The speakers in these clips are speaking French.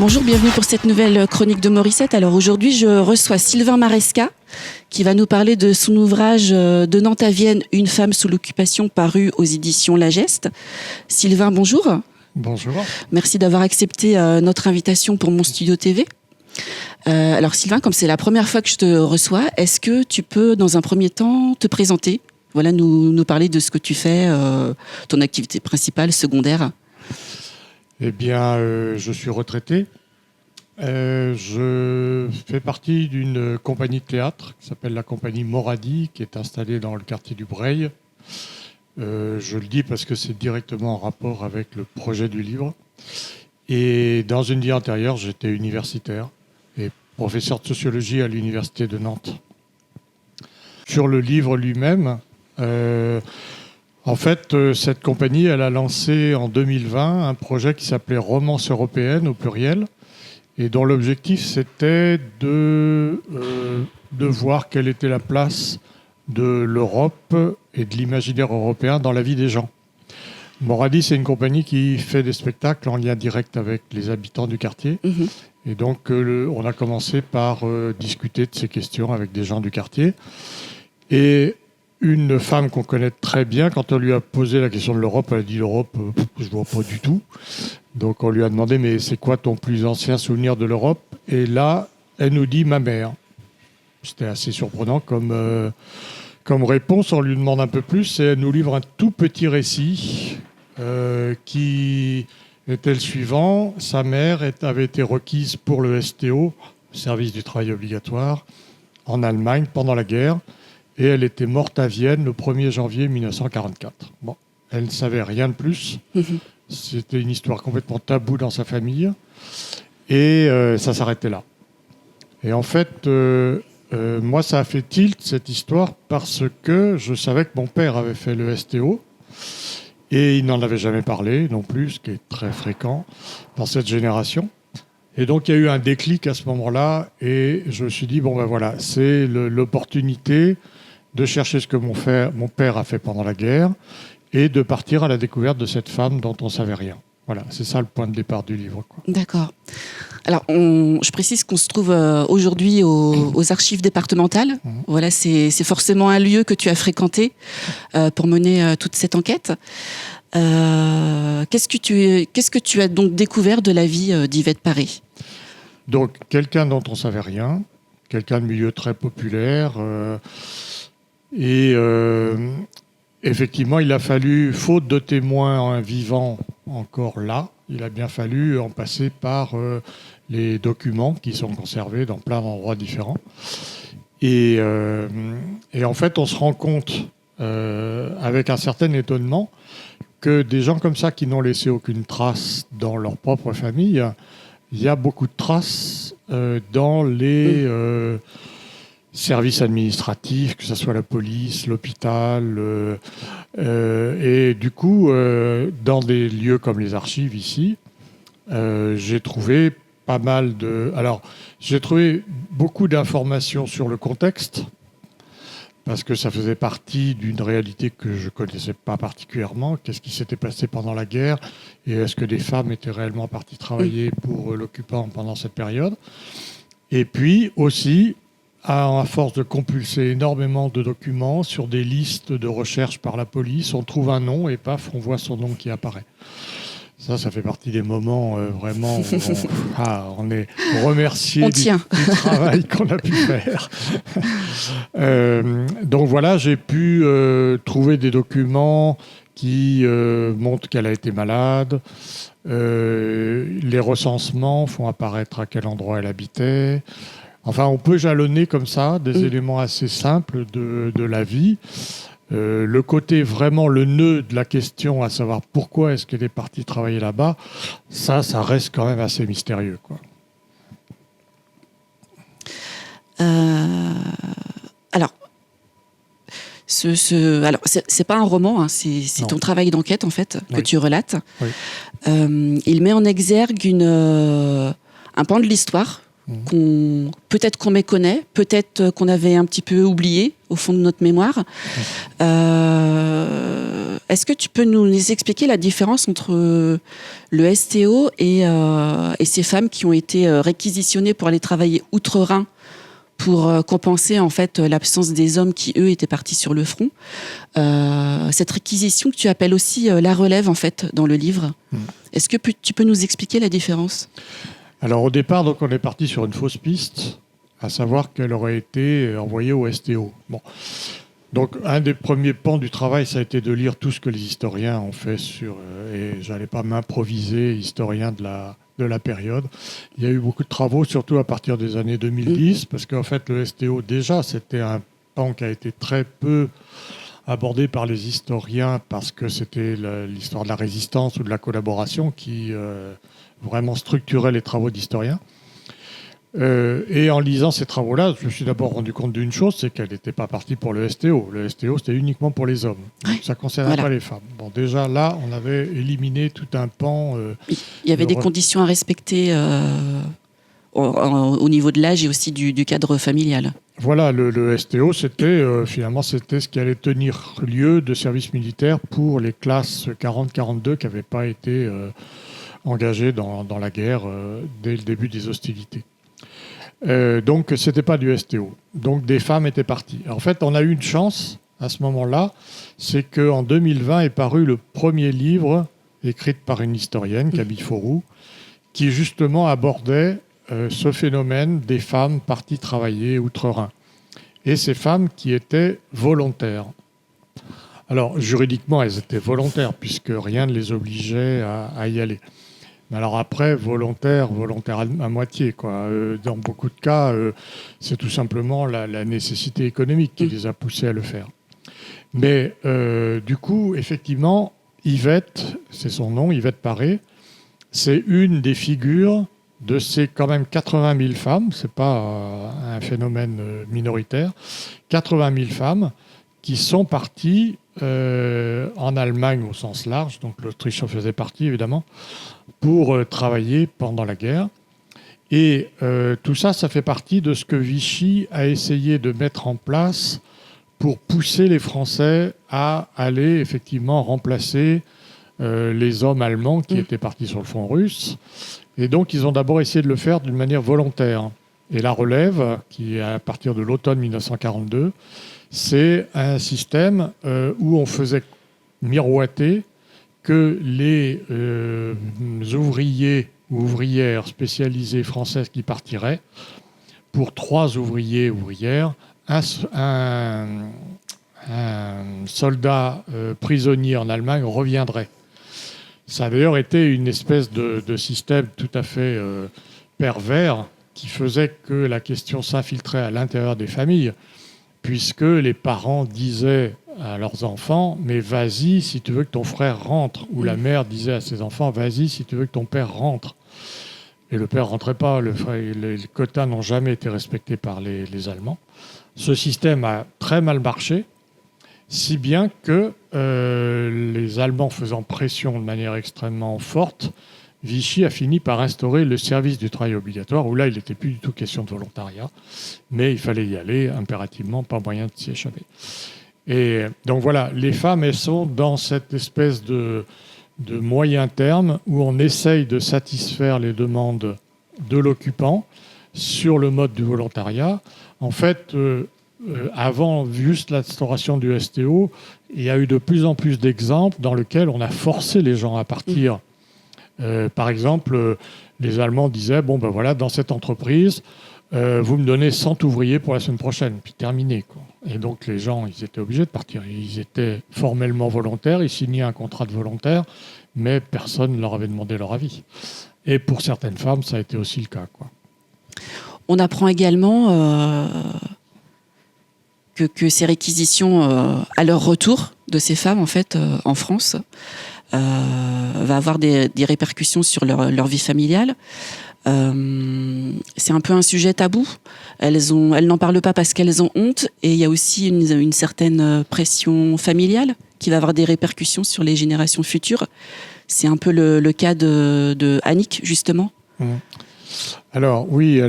Bonjour, bienvenue pour cette nouvelle chronique de Morissette. Alors aujourd'hui, je reçois Sylvain Maresca qui va nous parler de son ouvrage De Nantes à Vienne, une femme sous l'occupation, paru aux éditions La Geste. Sylvain, bonjour. Bonjour. Merci d'avoir accepté notre invitation pour mon studio TV. Alors Sylvain, comme c'est la première fois que je te reçois, est-ce que tu peux dans un premier temps te présenter, voilà, nous parler de ce que tu fais, ton activité principale, secondaire? Eh bien, je suis retraité. Je fais partie d'une compagnie de théâtre qui s'appelle la compagnie Moradi, qui est installée dans le quartier du Breil. Je le dis parce que c'est directement en rapport avec le projet du livre. Et dans une vie antérieure, j'étais universitaire et professeur de sociologie à l'université de Nantes. Sur le livre lui-même, en fait, cette compagnie, elle a lancé en 2020 un projet qui s'appelait Romance européenne au pluriel, et dont l'objectif c'était de voir quelle était la place de l'Europe et de l'imaginaire européen dans la vie des gens. Moradi, c'est une compagnie qui fait des spectacles en lien direct avec les habitants du quartier. Mmh. Et donc, on a commencé par discuter de ces questions avec des gens du quartier. Et une femme qu'on connaît très bien, quand on lui a posé la question de l'Europe, elle a dit l'Europe, je ne vois pas du tout. Donc on lui a demandé, mais c'est quoi ton plus ancien souvenir de l'Europe? Et là, elle nous dit ma mère. C'était assez surprenant comme réponse. On lui demande un peu plus et elle nous livre un tout petit récit qui était le suivant. Sa mère avait été requise pour le STO, le service du travail obligatoire, en Allemagne pendant la guerre. Et elle était morte à Vienne le 1er janvier 1944. Bon, elle ne savait rien de plus. C'était une histoire complètement taboue dans sa famille. Et ça s'arrêtait là. Et en fait, moi, ça a fait tilt, cette histoire, parce que je savais que mon père avait fait le STO. Et il n'en avait jamais parlé non plus, ce qui est très fréquent dans cette génération. Et donc, il y a eu un déclic à ce moment-là. Et je me suis dit, bon, ben voilà, c'est l'opportunité de chercher ce que mon père a fait pendant la guerre et de partir à la découverte de cette femme dont on ne savait rien. Voilà, c'est ça le point de départ du livre, quoi. D'accord. Alors, je précise qu'on se trouve aujourd'hui aux archives départementales. Voilà, c'est forcément un lieu que tu as fréquenté pour mener toute cette enquête. Qu'est-ce que tu as donc découvert de la vie d'Yvette Paré? Donc, quelqu'un dont on ne savait rien, quelqu'un de milieu très populaire. Effectivement, il a fallu, faute de témoins vivants encore là, il a bien fallu en passer par les documents qui sont conservés dans plein d'endroits différents. Et en fait, on se rend compte, avec un certain étonnement, que des gens comme ça qui n'ont laissé aucune trace dans leur propre famille, il y a beaucoup de traces dans les services administratifs, que ce soit la police, l'hôpital, et du coup, dans des lieux comme les archives ici, j'ai trouvé pas mal de... Alors, j'ai trouvé beaucoup d'informations sur le contexte, parce que ça faisait partie d'une réalité que je ne connaissais pas particulièrement. Qu'est-ce qui s'était passé pendant la guerre? Et est-ce que des femmes étaient réellement parties travailler pour l'occupant pendant cette période? Et puis aussi, à force de compulser énormément de documents sur des listes de recherche par la police, on trouve un nom et paf, on voit son nom qui apparaît. Ça fait partie des moments vraiment où on est remercié du travail qu'on a pu faire. Donc voilà, j'ai pu trouver des documents qui montrent qu'elle a été malade. Les recensements font apparaître à quel endroit elle habitait. Enfin, on peut jalonner comme ça des éléments assez simples de la vie. Le côté vraiment le nœud de la question, à savoir pourquoi est-ce qu'elle est partie travailler là-bas, ça reste quand même assez mystérieux, quoi. Alors, c'est pas un roman, hein, c'est ton travail d'enquête en fait que tu relates. Oui. Il met en exergue un pan de l'histoire peut-être qu'on méconnaît, peut-être qu'on avait un petit peu oublié au fond de notre mémoire. Est-ce que tu peux nous expliquer la différence entre le STO et ces femmes qui ont été réquisitionnées pour aller travailler outre-Rhin pour compenser en fait l'absence des hommes qui eux étaient partis sur le front. Cette réquisition que tu appelles aussi la relève en fait dans le livre. Est-ce que tu peux nous expliquer la différence ? Alors au départ, donc, on est parti sur une fausse piste, à savoir qu'elle aurait été envoyée au STO. Bon. Donc un des premiers pans du travail, ça a été de lire tout ce que les historiens ont fait sur... et j'allais pas m'improviser historien de la période. Il y a eu beaucoup de travaux, surtout à partir des années 2010, parce qu'en fait le STO, déjà, c'était un pan qui a été très peu abordé par les historiens, parce que c'était l'histoire de la résistance ou de la collaboration qui vraiment structurait les travaux d'historiens. Et en lisant ces travaux-là, je me suis d'abord rendu compte d'une chose, c'est qu'elle n'était pas partie pour le STO. Le STO, c'était uniquement pour les hommes. Donc, ça ne concernait pas les femmes. Bon, déjà, là, on avait éliminé tout un pan... il y avait des conditions à respecter au niveau de l'âge et aussi du cadre familial. Voilà, le STO, c'était finalement c'était ce qui allait tenir lieu de service militaire pour les classes 40-42 qui n'avaient pas été engagées dans la guerre dès le début des hostilités. Donc, ce n'était pas du STO. Donc, des femmes étaient parties. En fait, on a eu une chance à ce moment-là, c'est qu'en 2020 est paru le premier livre écrit par une historienne, Camille Fauroux, qui justement abordait ce phénomène des femmes parties travailler outre-Rhin. Et ces femmes qui étaient volontaires. Alors, juridiquement, elles étaient volontaires, puisque rien ne les obligeait à y aller. Alors après, volontaire à moitié, quoi. Dans beaucoup de cas, c'est tout simplement la nécessité économique qui les a poussés à le faire. Mais du coup, effectivement, Yvette, c'est son nom, Yvette Paré, c'est une des figures de ces quand même 80 000 femmes, c'est pas un phénomène minoritaire, 80 000 femmes qui sont parties en Allemagne au sens large, donc l'Autriche en faisait partie évidemment, pour travailler pendant la guerre. Et tout ça, ça fait partie de ce que Vichy a essayé de mettre en place pour pousser les Français à aller effectivement remplacer les hommes allemands qui étaient partis sur le front russe. Et donc, ils ont d'abord essayé de le faire d'une manière volontaire. Et la relève, qui est à partir de l'automne 1942, c'est un système où on faisait miroiter que les ouvriers ou ouvrières spécialisées françaises qui partiraient, pour 3 ouvriers ou ouvrières, un soldat prisonnier en Allemagne reviendrait. Ça a d'ailleurs été une espèce de système tout à fait pervers qui faisait que la question s'infiltrait à l'intérieur des familles, puisque les parents disaient à leurs enfants « mais vas-y si tu veux que ton frère rentre » ou la mère disait à ses enfants « vas-y si tu veux que ton père rentre ». Et le père ne rentrait pas, les quotas n'ont jamais été respectés par les Allemands. Ce système a très mal marché, si bien que les Allemands faisant pression de manière extrêmement forte, Vichy a fini par instaurer le service du travail obligatoire, où là, il n'était plus du tout question de volontariat, mais il fallait y aller impérativement, pas moyen de s'y échapper. Et donc voilà, les femmes, elles sont dans cette espèce de moyen terme où on essaye de satisfaire les demandes de l'occupant sur le mode du volontariat. En fait, avant juste l'instauration du STO, il y a eu de plus en plus d'exemples dans lesquels on a forcé les gens à partir. Par exemple, les Allemands disaient, bon ben voilà, dans cette entreprise, vous me donnez 100 ouvriers pour la semaine prochaine, puis terminé, quoi. Et donc les gens, ils étaient obligés de partir. Ils étaient formellement volontaires, ils signaient un contrat de volontaire, mais personne ne leur avait demandé leur avis. Et pour certaines femmes, ça a été aussi le cas, quoi. On apprend également que ces réquisitions, à leur retour de ces femmes, en fait, en France, va avoir des répercussions sur leur vie familiale. C'est un peu un sujet tabou. Elles n'en parlent pas parce qu'elles ont honte, et il y a aussi une certaine pression familiale qui va avoir des répercussions sur les générations futures. C'est un peu le cas de Annick, justement. Alors oui,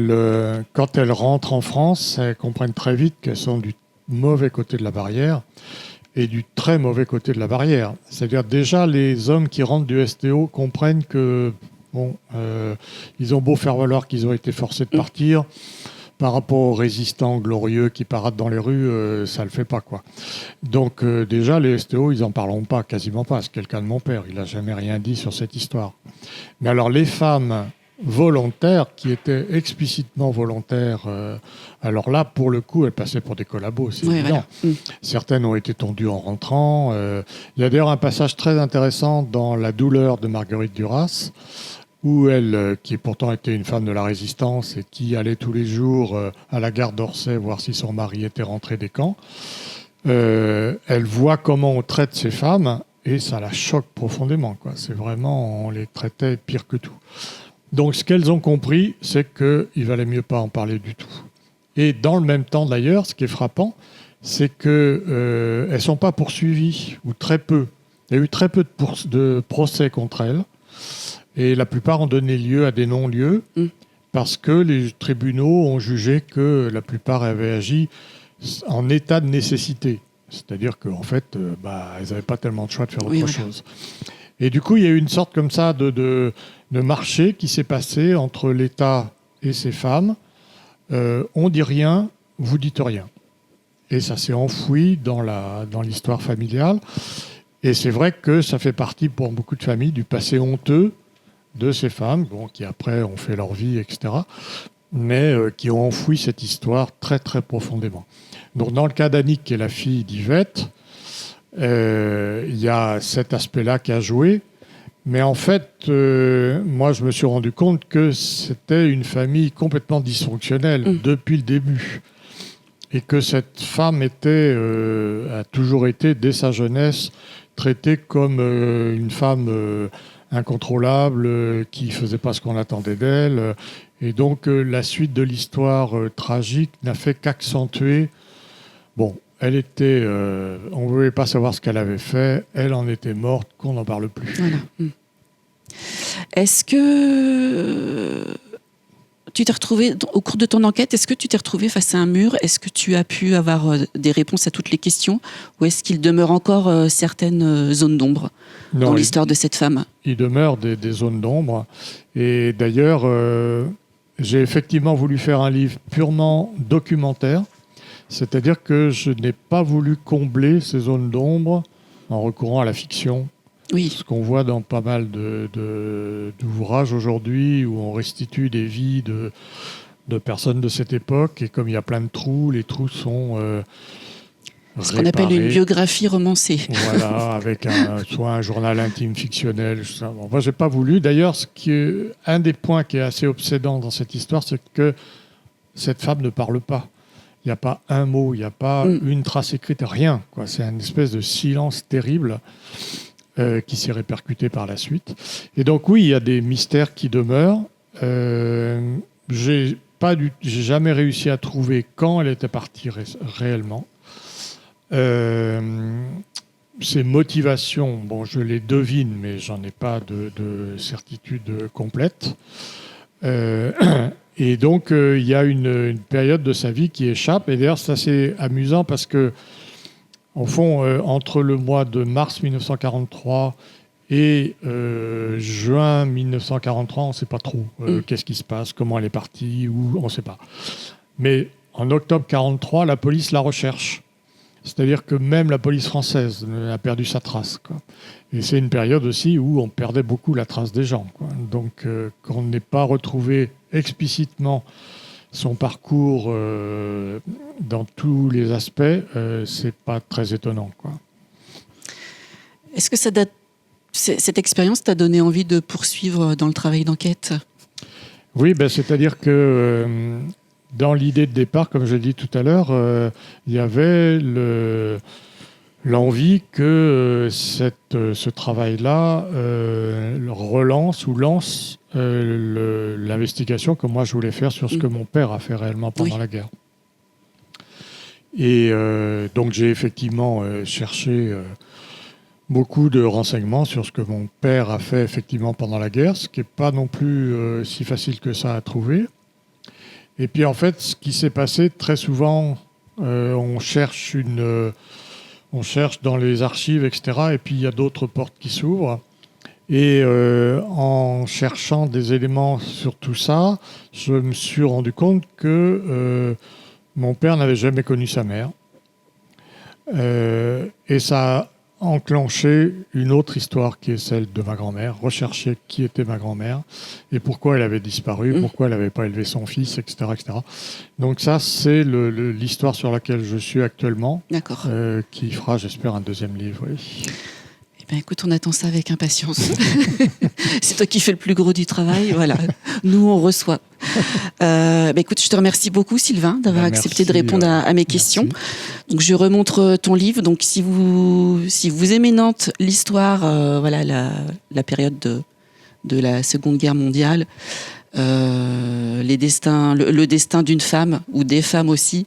quand elles rentrent en France, elles comprennent très vite qu'elles sont du mauvais côté de la barrière et du très mauvais côté de la barrière. C'est-à-dire déjà les hommes qui rentrent du STO comprennent que bon, ils ont beau faire valoir qu'ils ont été forcés de partir, par rapport aux résistants glorieux qui paradent dans les rues, ça le fait pas quoi. Donc déjà les STO ils en parleront pas, quasiment pas. C'est quelqu'un de mon père, il a jamais rien dit sur cette histoire. Mais alors les femmes volontaires qui étaient explicitement volontaires, alors là pour le coup elles passaient pour des collabos, c'est évident. Voilà. Certaines ont été tondues en rentrant. Il y a d'ailleurs un passage très intéressant dans La douleur de Marguerite Duras, où elle, qui pourtant était une femme de la résistance et qui allait tous les jours à la gare d'Orsay voir si son mari était rentré des camps, elle voit comment on traite ces femmes et ça la choque profondément, quoi. C'est vraiment, on les traitait pire que tout. Donc ce qu'elles ont compris, c'est qu'il valait mieux pas en parler du tout. Et dans le même temps d'ailleurs, ce qui est frappant, c'est qu'elles ne sont pas poursuivies, ou très peu. Il y a eu très peu de procès contre elles. Et la plupart ont donné lieu à des non-lieux parce que les tribunaux ont jugé que la plupart avaient agi en état de nécessité. C'est-à-dire qu'en fait, elles n'avaient pas tellement de choix de faire autre chose. Et du coup, il y a eu une sorte comme ça de marché qui s'est passé entre l'État et ces femmes. On dit rien, vous dites rien. Et ça s'est enfoui dans l'histoire familiale. Et c'est vrai que ça fait partie pour beaucoup de familles du passé honteux de ces femmes, qui après ont fait leur vie, etc., mais qui ont enfoui cette histoire très très profondément. Donc dans le cas d'Annick, qui est la fille d'Yvette, il y a cet aspect-là qui a joué, mais en fait, moi je me suis rendu compte que c'était une famille complètement dysfonctionnelle depuis le début, et que cette femme a toujours été, dès sa jeunesse, traitée comme une femme incontrôlable, qui ne faisait pas ce qu'on attendait d'elle. Et donc, la suite de l'histoire tragique n'a fait qu'accentuer. Bon, elle était... on ne voulait pas savoir ce qu'elle avait fait. Elle en était morte, qu'on n'en parle plus. Voilà. Est-ce que tu t'es retrouvé, au cours de ton enquête, est-ce que tu t'es retrouvé face à un mur? Est-ce que tu as pu avoir des réponses à toutes les questions? Ou est-ce qu'il demeure encore certaines zones d'ombre dans l'histoire de cette femme? Il demeure des zones d'ombre. Et d'ailleurs, j'ai effectivement voulu faire un livre purement documentaire. C'est-à-dire que je n'ai pas voulu combler ces zones d'ombre en recourant à la fiction. Oui. Ce qu'on voit dans pas mal d'ouvrages aujourd'hui où on restitue des vies de personnes de cette époque. Et comme il y a plein de trous, les trous sont ce qu'on appelle une biographie romancée. Voilà, avec soit un journal intime fictionnel. Bon, moi, je n'ai pas voulu. D'ailleurs, un des points qui est assez obsédant dans cette histoire, c'est que cette femme ne parle pas. Il n'y a pas un mot, il n'y a pas une trace écrite, rien, quoi. C'est une espèce de silence terrible qui s'est répercuté par la suite. Et donc oui, il y a des mystères qui demeurent. J'ai jamais réussi à trouver quand elle était partie réellement. Ces motivations, bon, je les devine, mais j'en ai pas de certitude complète. Et donc, il y a une période de sa vie qui échappe. Et d'ailleurs, c'est assez amusant parce que, au fond, entre le mois de mars 1943 et juin 1943, on ne sait pas trop qu'est-ce qui se passe, comment elle est partie, où, on ne sait pas. Mais en octobre 1943, la police la recherche. C'est-à-dire que même la police française a perdu sa trace, quoi. Et c'est une période aussi où on perdait beaucoup la trace des gens, quoi. Donc, qu'on n'ait pas retrouvé explicitement son parcours dans tous les aspects, c'est pas très étonnant, quoi. Est-ce que cette expérience t'a donné envie de poursuivre dans le travail d'enquête? Oui, c'est-à-dire que dans l'idée de départ, comme je l'ai dit tout à l'heure, il y avait l'envie que ce travail-là relance ou lance l'investigation que moi je voulais faire sur ce que mon père a fait réellement pendant la guerre. Et donc j'ai effectivement cherché beaucoup de renseignements sur ce que mon père a fait effectivement pendant la guerre, ce qui n'est pas non plus si facile que ça à trouver. Et puis en fait, ce qui s'est passé, très souvent, on cherche dans les archives, etc. Et puis il y a d'autres portes qui s'ouvrent. Et en cherchant des éléments sur tout ça, je me suis rendu compte que mon père n'avait jamais connu sa mère. Et ça a enclenché une autre histoire qui est celle de ma grand-mère, rechercher qui était ma grand-mère et pourquoi elle avait disparu, pourquoi elle n'avait pas élevé son fils, etc. etc. Donc ça, c'est l'histoire sur laquelle je suis actuellement, qui fera, j'espère, un deuxième livre. Oui. Eh bien, écoute, on attend ça avec impatience. C'est toi qui fais le plus gros du travail. Voilà. Nous, on reçoit. Écoute, je te remercie beaucoup, Sylvain, d'avoir accepté de répondre à mes questions. Donc, je remontre ton livre. Donc, si vous aimez Nantes, l'histoire, la période de la Seconde Guerre mondiale, le destin d'une femme ou des femmes aussi.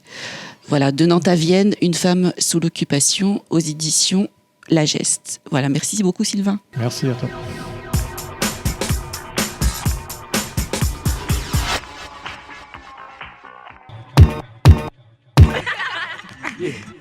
Voilà, de Nantes à Vienne, une femme sous l'occupation, aux éditions La Geste. Voilà, merci beaucoup, Sylvain. Merci à toi. Yeah.